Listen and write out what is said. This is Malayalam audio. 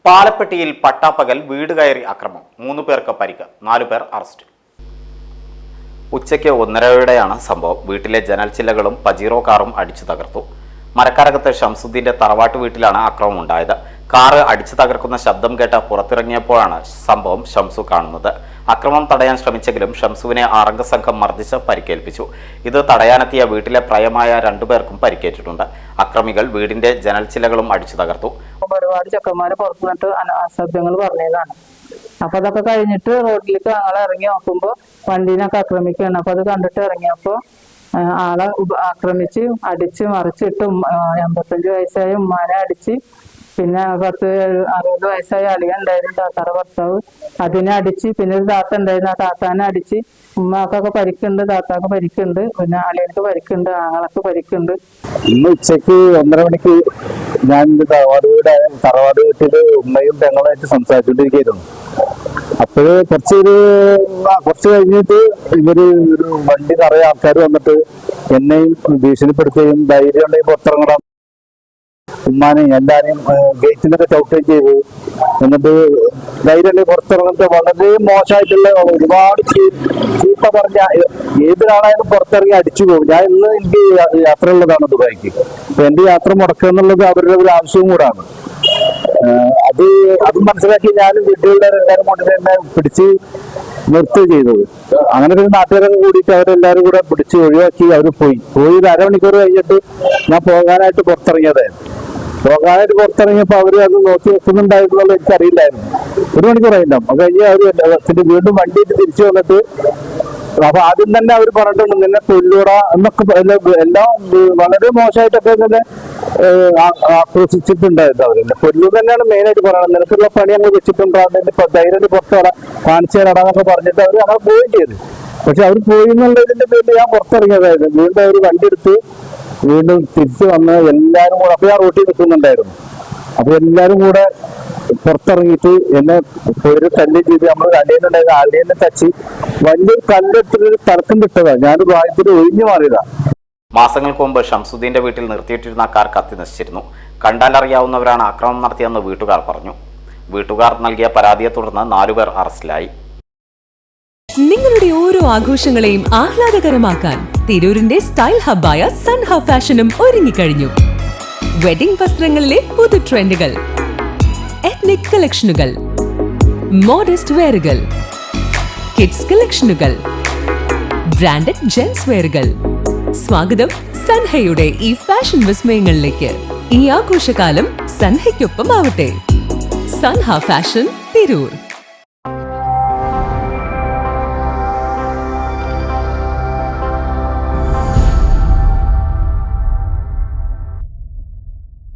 പാലപ്പെട്ടിയിൽ പട്ടാപ്പകൽ വീട് കയറി ആക്രമണം, 3 പേർക്ക് പരിക്ക്, 4 പേർ അറസ്റ്റ്. ഉച്ചയ്ക്ക് 1:30 സംഭവം. വീട്ടിലെ ജനൽ ചില്ലകളും പജീറോ കാറും അടിച്ചു തകർത്തു. മരക്കാരകത്തെ ഷംസുദ്ദീന്റെ തറവാട്ട് വീട്ടിലാണ് ആക്രമണം ഉണ്ടായത്. കാറ് അടിച്ചു തകർക്കുന്ന ശബ്ദം കേട്ട് പുറത്തിറങ്ങിയപ്പോഴാണ് സംഭവം ഷംസു കാണുന്നത്. അക്രമം തടയാൻ ശ്രമിച്ചെങ്കിലും ഷംസുവിനെ 6 അംഗ സംഘം മർദ്ദിച്ച് പരിക്കേൽപ്പിച്ചു. ഇത് തടയാനെത്തിയ വീട്ടിലെ പ്രായമായ 2 പേർക്കും പരിക്കേറ്റിട്ടുണ്ട്. അക്രമികൾ വീടിന്റെ ജനൽ ചില്ലകളും അടിച്ചു തകർത്തു. ഒരുപാട് ചെക്കന്മാര് പുറത്തു നിന്നിട്ട് അസഭ്യങ്ങൾ പറഞ്ഞതാണ്. അപ്പൊ അതൊക്കെ കഴിഞ്ഞിട്ട് റോഡിലേക്ക് ഞങ്ങൾ ഇറങ്ങി നോക്കുമ്പോ വണ്ടീനൊക്കെ ആക്രമിക്കുകയാണ്. അപ്പൊ അത് കണ്ടിട്ട് ഇറങ്ങിയപ്പോ ആളെ ആക്രമിച്ച് അടിച്ച് മറിച്ചിട്ട് 85 വയസ്സായ ഉമ്മാനെ അടിച്ച്, പിന്നെ 60 വയസ്സായ അളിയൻ ഉണ്ടായിരുന്നു, താത്താറ ഭർത്താവ്, അതിനെ അടിച്ച്, പിന്നെ ഒരു താത്ത ഉണ്ടായിരുന്നു, ആ താത്താനെ അടിച്ച്. ഉമ്മാക്കൊക്കെ പരിക്കുണ്ട്, താത്താക്ക് പരിക്കുണ്ട്, പിന്നെ അളിയനക്ക് പരിക്കുണ്ട്, ആങ്ങളക്ക് പരിക്കുണ്ട്. ഇന്ന് ഉച്ചക്ക് 1:30 മണിക്ക് ഞാൻ തറവാട് വീട്ടില് ഉമ്മയും പെങ്ങളുമായിട്ട് സംസാരിച്ചുകൊണ്ടിരിക്കുന്നു. അപ്പോഴ് കുറച്ച് കഴിഞ്ഞിട്ട് ഒരു വണ്ടി നിറയെ ആൾക്കാർ വന്നിട്ട് എന്നെയും ഭീഷണിപ്പെടുത്തുകയും ധൈര്യം ഉണ്ടെങ്കിൽ പുറത്തിറങ്ങണം, ഉമ്മാനെയും എല്ലാരെയും ഗേറ്റിലൊക്കെ ചവിട്ടുകയും ചെയ്തു. എന്നിട്ട് ധൈര്യം ഉണ്ടെങ്കിൽ പുറത്തിറങ്ങിട്ട് വളരെ മോശമായിട്ടുള്ള ഒരുപാട് ചീത്ത പറഞ്ഞ ഏതൊരാളായാലും പുറത്തിറങ്ങി അടിച്ചു പോകും. ഞാൻ ഇന്ന് എനിക്ക് യാത്ര ഉള്ളതാണ് ദുബായിക്ക്. അപ്പൊ എന്റെ യാത്ര മുടക്കുക എന്നുള്ളത് അവരുടെ ഒരു ആവശ്യവും കൂടാണ്. അത് മനസ്സിലാക്കി ഞാനും വീട്ടിലുള്ള എല്ലാവരും കൊണ്ട് തന്നെ പിടിച്ച് നിർത്തുകയും ചെയ്തത്. അങ്ങനെ ഒരു നാട്ടുകാരൊക്കെ കൂടിയിട്ട് അവരെല്ലാരും കൂടെ പിടിച്ച് ഒഴിവാക്കി അവർ പോയി. ഒരു അരമണിക്കൂർ കഴിഞ്ഞിട്ട് ഞാൻ പോകാനായിട്ട് പുറത്തിറങ്ങിയപ്പോ അവര് അത് നോക്കി വെക്കുന്നുണ്ടായിരുന്നുള്ള എനിക്കറിയില്ലായിരുന്നു. 1 മണിക്കൂറായിട്ടുണ്ടാവും. അത് കഴിഞ്ഞ് അവര് വീണ്ടും വണ്ടിയിട്ട് തിരിച്ചു വന്നിട്ട്, അപ്പൊ ആദ്യം തന്നെ അവർ പറഞ്ഞിട്ടുണ്ട് നിന്നെ കൊല്ലൂടാ എന്നൊക്കെ എല്ലാം വളരെ മോശമായിട്ടൊക്കെ തന്നെ ആക്രോശിച്ചിട്ടുണ്ടായിരുന്നു. അവരെന്നെ കൊല്ലു തന്നെയാണ് മെയിനായിട്ട് പറയുന്നത്. നിനക്കുള്ള പണി അങ്ങ് വെച്ചിട്ടുണ്ട്, അതിന്റെ ധൈര്യം പുറത്തോടെ കാണിച്ചു തരാന്നൊക്കെ പറഞ്ഞിട്ട് അവർ അങ്ങനെ പോവുകയും ചെയ്തു. പക്ഷെ അവർ പോയി എന്നുള്ളതിന്റെ പേരിൽ ഞാൻ പുറത്തിറങ്ങിയതായിരുന്നു. വീണ്ടും അവർ വണ്ടി എടുത്ത് വീണ്ടും തിരിച്ചു വന്ന് എല്ലാരും കൂടെ, അപ്പൊ ഞാൻ റോട്ടിൽ നിൽക്കുന്നുണ്ടായിരുന്നു. അപ്പൊ എല്ലാരും കൂടെ പുറത്തിറങ്ങിയിട്ട് എന്നെ ഒരു തല്ലി ചെയ്ത് നമ്മൾ അളിയനുണ്ടായിരുന്നു, അളിയനെ തച്ച് വലിയൊരു കല്ലെടുത്തൊരു തർക്കം കിട്ടതാ. ഞാൻ പ്രായത്തിൽ ഒഴിഞ്ഞു മാറിയതാ. മാസങ്ങൾക്ക് മുമ്പ് ഷംസുദ്ദീന്റെ വീട്ടിൽ നിർത്തിയിട്ടിരുന്ന കാർ കത്തി നശിച്ചിരുന്നു. കണ്ടാലറിയാവുന്നവരാണ് ആക്രമണം നടത്തിയെന്ന് വീട്ടുകാർ പറഞ്ഞു. വീട്ടുകാർ നൽകിയ പരാതിയെ തുടർന്ന് 4 പേർ അറസ്റ്റിലായി. നിങ്ങളുടെ ഓരോ ആഘോഷങ്ങളെയും ആഹ്ലാദകരമാക്കാൻ തിരൂരിന്റെ സ്റ്റൈൽ ഹബ്ബായ സൻഹ ഫാഷനും ഒരുങ്ങിക്കഴിഞ്ഞു. വെഡിംഗ് വസ്ത്രങ്ങളിലെ പുതു ട്രെൻഡുകൾ, എത്നിക് കളക്ഷനുകൾ, മോഡസ്റ്റ് വെയറുകൾ, കിഡ്സ് കളക്ഷനുകൾ, ബ്രാൻഡഡ് ജെൻസ് വെയറുകൾ. സ്വാഗതം സൻഹയുടെ ഈ ഫാഷൻ വിസ്മയങ്ങളിലേക്ക്. ഈ ആഘോഷകാലം സൻഹയ്ക്കൊപ്പം ആവട്ടെ. സൻഹ ഫാഷൻ, തിരൂർ.